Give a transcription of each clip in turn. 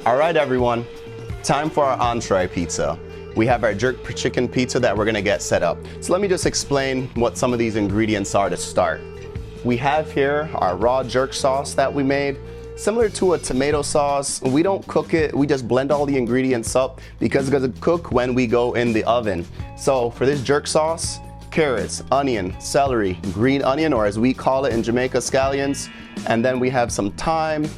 All right, everyone, time for our entree pizza. We have our jerk chicken pizza that we're gonna get set up. So let me just explain what some of these ingredients are to start. We have here our raw jerk sauce that we made. Similar to a tomato sauce, we don't cook it, we just blend all the ingredients up because it's gonna cook when we go in the oven. So for this jerk sauce, carrots, onion, celery, green onion, or as we call it in Jamaica, scallions, and then we have some thyme,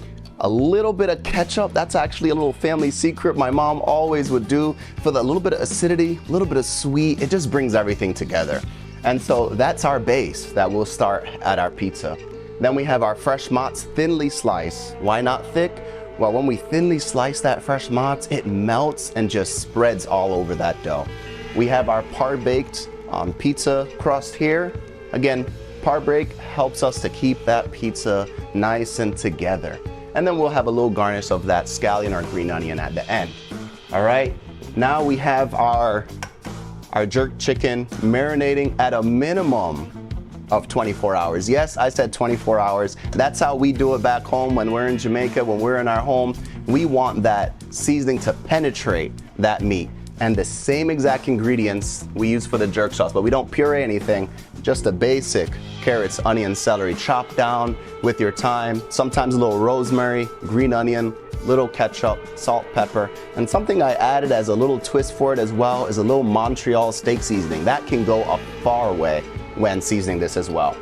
a little bit of ketchup. That's actually a little family secret my mom always would do for the little bit of acidity, a little bit of sweet. It just brings everything together. And so that's our base that we'll start at our pizza. Then we have our fresh mozz thinly sliced. Why not thick? Well, when we thinly slice that fresh mozz, it melts and just spreads all over that dough. We have our par-baked pizza crust here. Again, par-bake helps us to keep that pizza nice and together. And then we'll have a little garnish of that scallion or green onion at the end. All right, now we have our jerk chicken marinating at a minimum of 24 hours. Yes, I said 24 hours. That's how we do it back home when we're in Jamaica, when we're in our home. We want that seasoning to penetrate that meat. And the same exact ingredients we use for the jerk sauce, but we don't puree anything, just a basic carrots, onion, celery, chopped down with your thyme, sometimes a little rosemary, green onion, little ketchup, salt, pepper, and something I added as a little twist for it as well is a little Montreal steak seasoning. That can go a far way when seasoning this as well.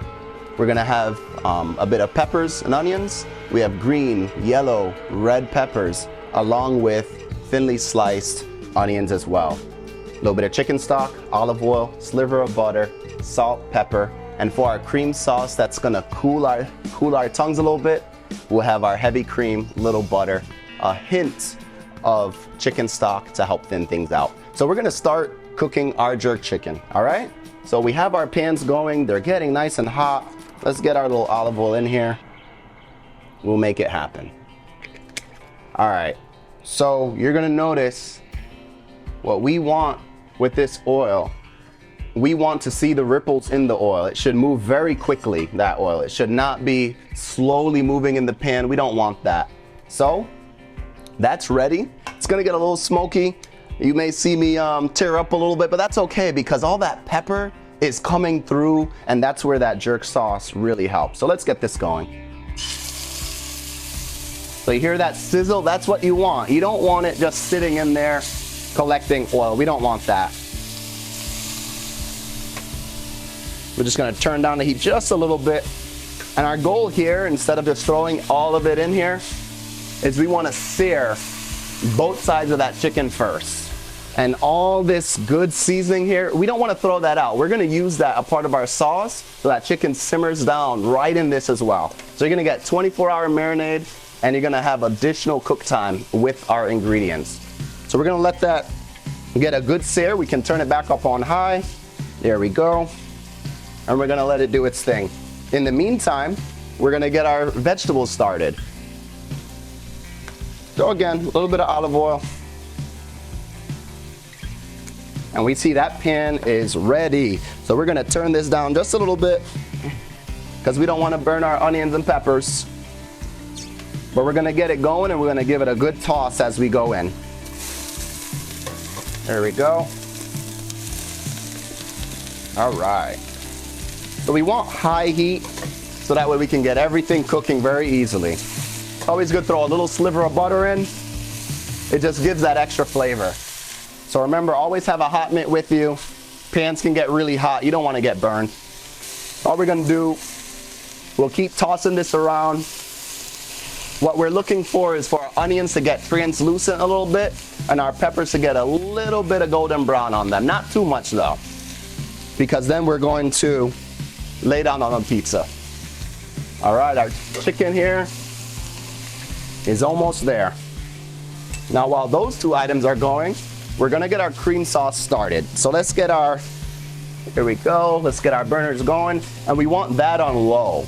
We're gonna have a bit of peppers and onions. We have green, yellow, red peppers, along with thinly sliced onions as well. A little bit of chicken stock, olive oil, sliver of butter, salt, pepper, and for our cream sauce that's gonna cool our tongues a little bit, we'll have our heavy cream, little butter, a hint of chicken stock to help thin things out. So we're gonna start cooking our jerk chicken, all right? So we have our pans going, they're getting nice and hot. Let's get our little olive oil in here. We'll make it happen. All right, so you're gonna notice what we want with this oil, we want to see the ripples in the oil. It should move very quickly, that oil. It should not be slowly moving in the pan. We don't want that. So that's ready. It's gonna get a little smoky. You may see me tear up a little bit, but that's okay because all that pepper is coming through and that's where that jerk sauce really helps. So let's get this going. So you hear that sizzle? That's what you want. You don't want it just sitting in there collecting oil. We don't want that. We're just gonna turn down the heat just a little bit. And our goal here, instead of just throwing all of it in here, is we wanna sear both sides of that chicken first. And all this good seasoning here, we don't wanna throw that out. We're gonna use that a part of our sauce so that chicken simmers down right in this as well. So you're gonna get 24-hour marinade and you're gonna have additional cook time with our ingredients. So we're gonna let that get a good sear. We can turn it back up on high. There we go. And we're gonna let it do its thing. In the meantime, we're gonna get our vegetables started. So again, a little bit of olive oil. And we see that pan is ready. So we're gonna turn this down just a little bit because we don't wanna burn our onions and peppers. But we're gonna get it going and we're gonna give it a good toss as we go in. There we go. All right. So we want high heat so that way we can get everything cooking very easily. Always good to throw a little sliver of butter in. It just gives that extra flavor. So remember, always have a hot mitt with you. Pans can get really hot. You don't want to get burned. All we're gonna do, we'll keep tossing this around. What we're looking for is for our onions to get translucent a little bit and our peppers to get a little bit of golden brown on them. Not too much though, because then we're going to lay down on a pizza. All right, our chicken here is almost there. Now while those two items are going, we're gonna get our cream sauce started. So let's get our, here we go, let's get our burners going, and we want that on low.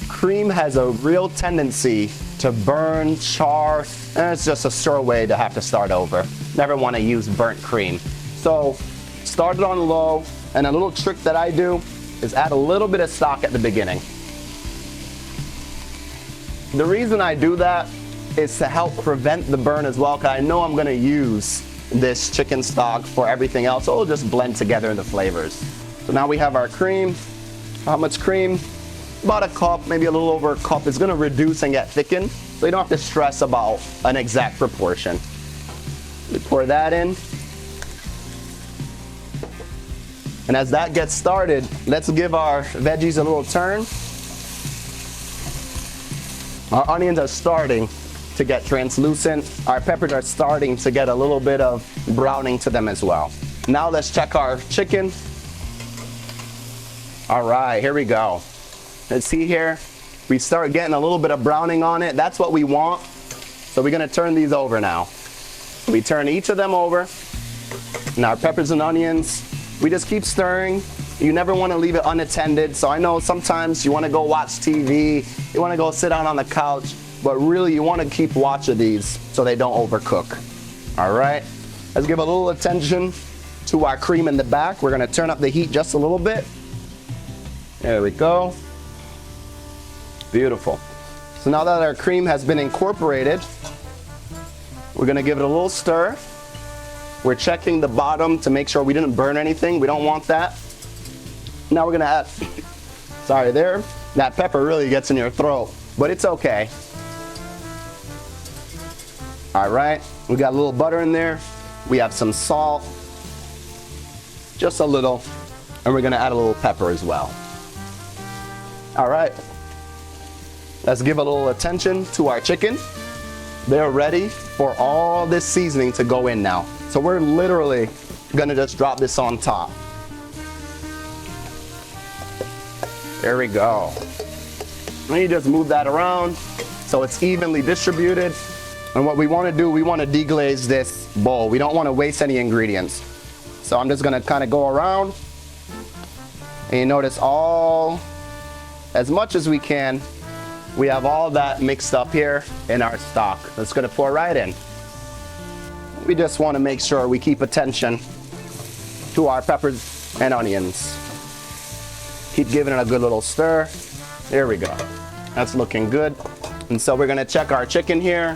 Cream has a real tendency to burn, char, and it's just a sure way to have to start over. Never wanna use burnt cream. So start it on low, and a little trick that I do is add a little bit of stock at the beginning. The reason I do that is to help prevent the burn as well, because I know I'm gonna use this chicken stock for everything else, so it'll just blend together in the flavors. So now we have our cream. How much cream? About a cup, maybe a little over a cup. It's gonna reduce and get thickened, so you don't have to stress about an exact proportion. We pour that in. And as that gets started, let's give our veggies a little turn. Our onions are starting to get translucent. Our peppers are starting to get a little bit of browning to them as well. Now let's check our chicken. All right, here we go. Let's see here. We start getting a little bit of browning on it. That's what we want. So we're gonna turn these over now. We turn each of them over. And our peppers and onions, we just keep stirring. You never want to leave it unattended. So I know sometimes you want to go watch TV, you want to go sit down on the couch, but really you want to keep watching these so they don't overcook. All right, let's give a little attention to our cream in the back. We're going to turn up the heat just a little bit. There we go. Beautiful. So now that our cream has been incorporated, we're going to give it a little stir. We're checking the bottom to make sure we didn't burn anything. We don't want that. Now we're gonna add, sorry there, that pepper really gets in your throat, but it's okay. All right, we got a little butter in there. We have some salt, just a little, and we're gonna add a little pepper as well. All right, let's give a little attention to our chicken. They're ready for all this seasoning to go in now. So we're literally gonna just drop this on top. There we go. And you just move that around so it's evenly distributed. And what we wanna do, we wanna deglaze this bowl. We don't wanna waste any ingredients. So I'm just gonna kinda go around. And you notice as much as we can, we have all that mixed up here in our stock. That's gonna pour right in. We just wanna make sure we keep attention to our peppers and onions. Keep giving it a good little stir. There we go. That's looking good. And so we're gonna check our chicken here.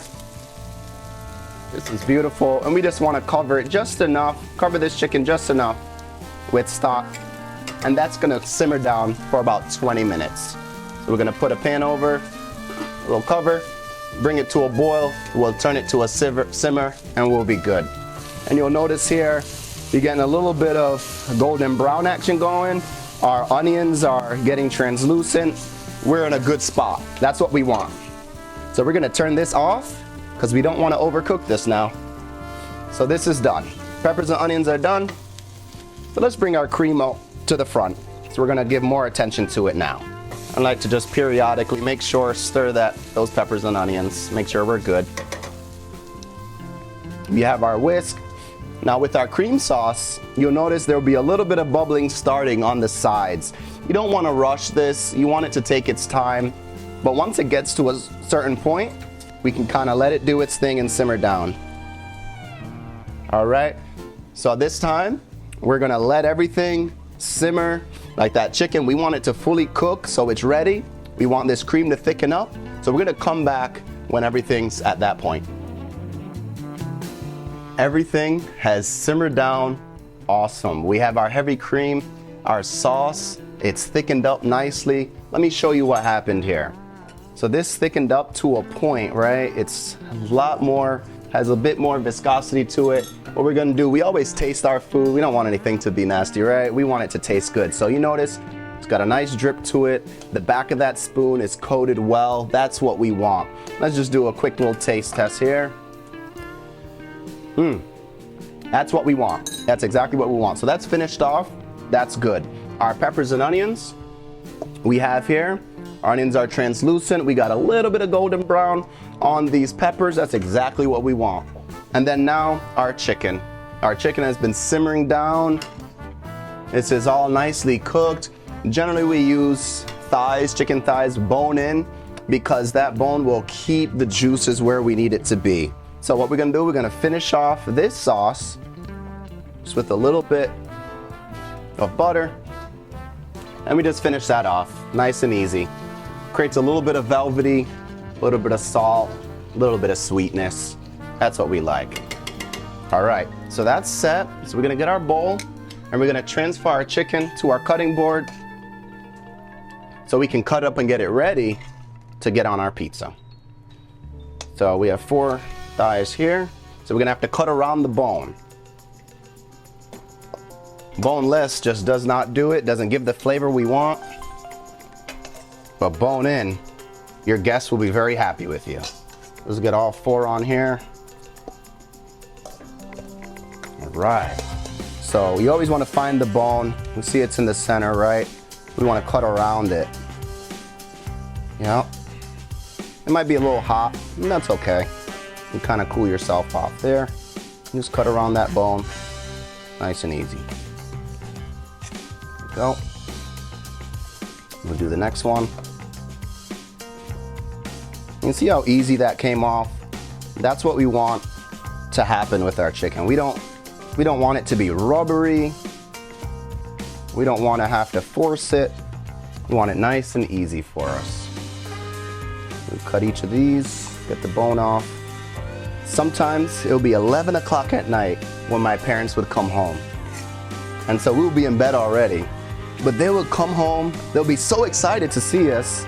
This is beautiful. And we just wanna cover it just enough, cover this chicken just enough with stock. And that's gonna simmer down for about 20 minutes. So we're gonna put a pan over, a little cover, bring it to a boil. We'll turn it to a simmer and we'll be good. And you'll notice here, you're getting a little bit of golden brown action going. Our onions are getting translucent. We're in a good spot. That's what we want. So we're gonna turn this off because we don't want to overcook this now. So this is done. Peppers and onions are done. So let's bring our cream out to the front. So we're gonna give more attention to it now. I like to just periodically make sure, stir those peppers and onions, make sure we're good. We have our whisk. Now with our cream sauce, you'll notice there'll be a little bit of bubbling starting on the sides. You don't want to rush this. You want it to take its time. But once it gets to a certain point, we can kind of let it do its thing and simmer down. All right. So this time, we're going to let everything simmer like that chicken. We want it to fully cook so it's ready. We want this cream to thicken up. So we're going to come back when everything's at that point. Everything has simmered down awesome. We have our heavy cream, our sauce, it's thickened up nicely. Let me show you what happened here. So this thickened up to a point, right? It's a lot more, has a bit more viscosity to it. What we're gonna do, we always taste our food. We don't want anything to be nasty, right? We want it to taste good. So you notice it's got a nice drip to it. The back of that spoon is coated well. That's what we want. Let's just do a quick little taste test here. That's what we want. That's exactly what we want. So that's finished off. That's good. Our peppers and onions we have here. Our onions are translucent. We got a little bit of golden brown on these peppers. That's exactly what we want. And then now our chicken. Our chicken has been simmering down. This is all nicely cooked. Generally we use thighs, chicken thighs, bone in, because that bone will keep the juices where we need it to be. So what we're gonna do, we're gonna finish off this sauce just with a little bit of butter. And we just finish that off, nice and easy. Creates a little bit of velvety, a little bit of salt, a little bit of sweetness. That's what we like. All right, so that's set. So we're gonna get our bowl and we're gonna transfer our chicken to our cutting board so we can cut up and get it ready to get on our pizza. So we have 4 thighs here. So we're gonna have to cut around the bone. Boneless just does not do it, doesn't give the flavor we want. But bone in, your guests will be very happy with you. Let's get all 4 on here. All right. So you always want to find the bone. You see it's in the center, right? We want to cut around it. Yeah. It might be a little hot, and that's okay. You kind of cool yourself off there. Just cut around that bone. Nice and easy. There we go. We'll do the next one. You can see how easy that came off. That's what we want to happen with our chicken. We don't want it to be rubbery. We don't want to have to force it. We want it nice and easy for us. We cut each of these, get the bone off. Sometimes it'll be 11 o'clock at night when my parents would come home. And so we'll be in bed already. But they would come home, they'll be so excited to see us.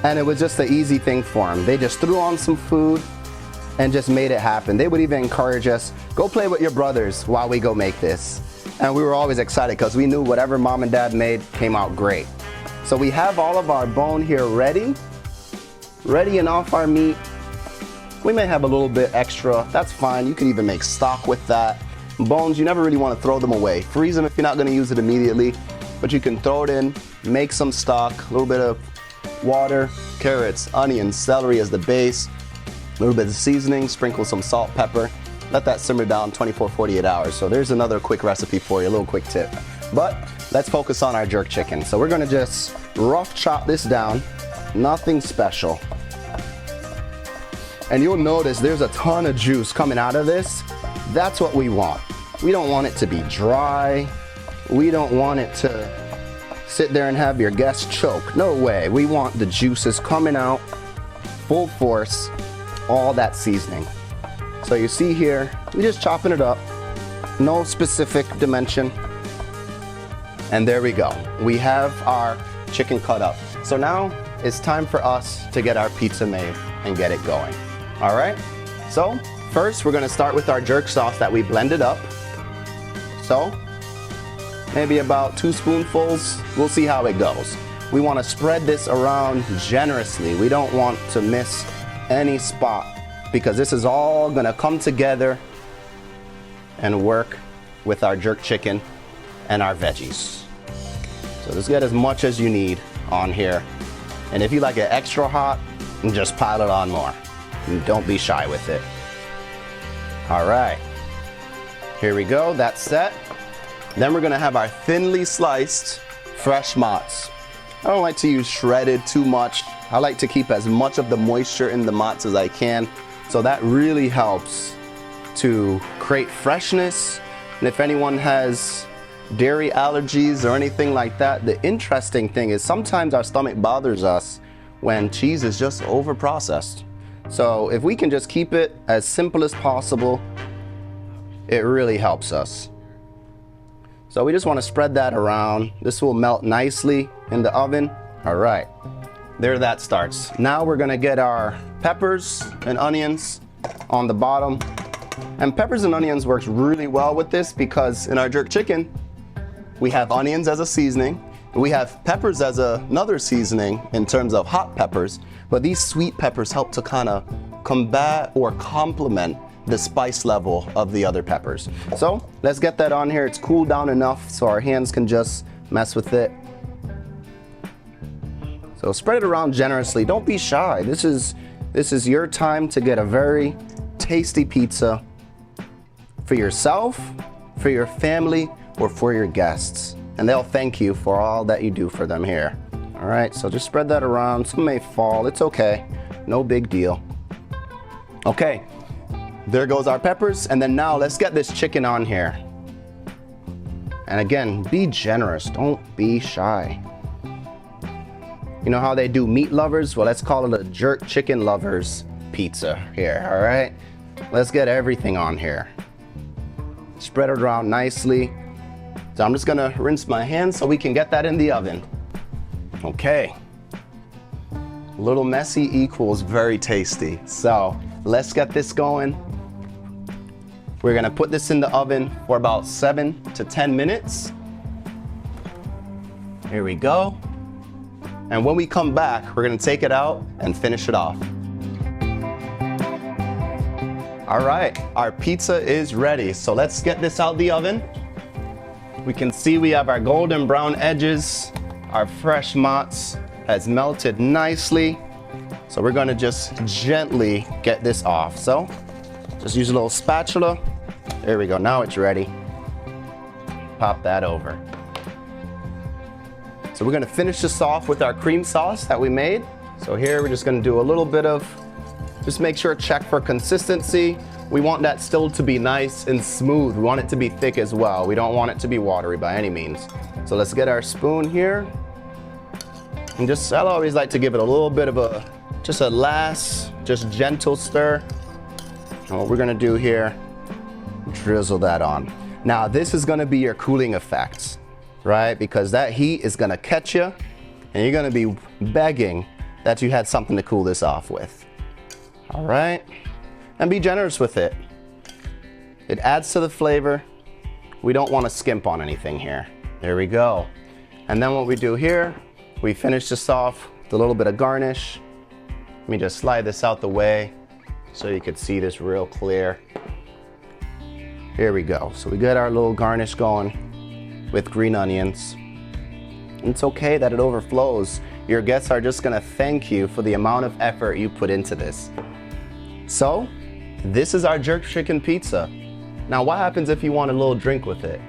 And it was just an easy thing for them. They just threw on some food and just made it happen. They would even encourage us, go play with your brothers while we go make this. And we were always excited because we knew whatever mom and dad made came out great. So we have all of our bone here ready and off our meat. We may have a little bit extra, that's fine. You can even make stock with that. Bones, you never really want to throw them away. Freeze them if you're not going to use it immediately, but you can throw it in, make some stock, a little bit of water, carrots, onions, celery as the base, a little bit of seasoning, sprinkle some salt, pepper, let that simmer down 24, 48 hours. So there's another quick recipe for you, a little quick tip. But let's focus on our jerk chicken. So we're gonna just rough chop this down, nothing special. And you'll notice there's a ton of juice coming out of this. That's what we want. We don't want it to be dry. We don't want it to sit there and have your guests choke. No way. We want the juices coming out, full force, all that seasoning. So you see here, we're just chopping it up, no specific dimension. And there we go. We have our chicken cut up. So now it's time for us to get our pizza made and get it going. All right? So first we're gonna start with our jerk sauce that we blended up. So maybe about 2 spoonfuls. We'll see how it goes. We want to spread this around generously. We don't want to miss any spot because this is all going to come together and work with our jerk chicken and our veggies. So just get as much as you need on here. And if you like it extra hot, just pile it on more. And don't be shy with it. All right. Here we go. That's set. Then we're gonna have our thinly sliced fresh mozz. I don't like to use shredded too much. I like to keep as much of the moisture in the mozz as I can. So that really helps to create freshness. And if anyone has dairy allergies or anything like that, the interesting thing is sometimes our stomach bothers us when cheese is just over processed. So if we can just keep it as simple as possible, it really helps us. So we just want to spread that around. This will melt nicely in the oven. All right, there that starts. Now we're gonna get our peppers and onions on the bottom. And peppers and onions works really well with this because in our jerk chicken, we have onions as a seasoning. We have peppers as another seasoning in terms of hot peppers, but these sweet peppers help to kind of combat or complement the spice level of the other peppers. So let's get that on here. It's cooled down enough so our hands can just mess with it. So spread it around generously. Don't be shy. This is your time to get a very tasty pizza for yourself, for your family, or for your guests. And they'll thank you for all that you do for them here. All right, so just spread that around. Some may fall, it's okay. No big deal. Okay. There goes our peppers, and then now let's get this chicken on here. And again, be generous, don't be shy. You know how they do meat lovers? Well, let's call it a jerk chicken lovers pizza here, all right? Let's get everything on here. Spread it around nicely. So I'm just gonna rinse my hands so we can get that in the oven. Okay. A little messy equals very tasty. So let's get this going. We're gonna put this in the oven for about 7 to 10 minutes. Here we go. And when we come back, we're gonna take it out and finish it off. All right, our pizza is ready. So let's get this out the oven. We can see we have our golden brown edges. Our fresh mozz has melted nicely. So we're gonna just gently get this off. So just use a little spatula. There we go, now it's ready. Pop that over. So we're gonna finish this off with our cream sauce that we made. So here we're just gonna do a little bit of, just make sure, check for consistency. We want that still to be nice and smooth. We want it to be thick as well. We don't want it to be watery by any means. So let's get our spoon here. And just, I always like to give it a little bit of a, just a last, just gentle stir. And what we're gonna do here, drizzle that on. Now this is gonna be your cooling effects, right? Because that heat is gonna catch you and you're gonna be begging that you had something to cool this off with. All right, and be generous with it. It adds to the flavor. We don't wanna skimp on anything here. There we go. And then what we do here, we finish this off with a little bit of garnish. Let me just slide this out the way so you could see this real clear. Here we go. So we get our little garnish going with green onions. It's okay that it overflows. Your guests are just gonna thank you for the amount of effort you put into this. So, this is our jerk chicken pizza. Now what happens if you want a little drink with it?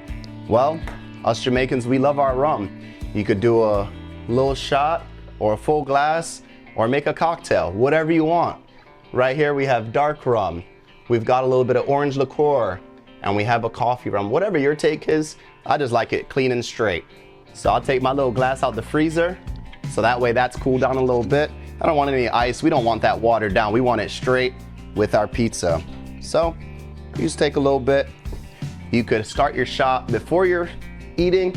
Well, us Jamaicans, we love our rum. You could do a little shot or a full glass or make a cocktail, whatever you want. Right here we have dark rum. We've got a little bit of orange liqueur and we have a coffee rum. Whatever your take is, I just like it clean and straight. So I'll take my little glass out the freezer so that way that's cooled down a little bit. I don't want any ice. We don't want that watered down. We want it straight with our pizza. So you just take a little bit. You could start your shot before you're eating,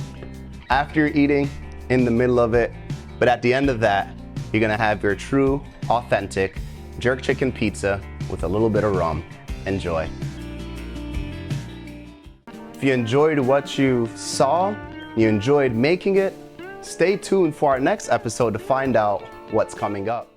after you're eating, in the middle of it. But at the end of that, you're gonna have your true, authentic jerk chicken pizza with a little bit of rum. Enjoy. If you enjoyed what you saw, you enjoyed making it, stay tuned for our next episode to find out what's coming up.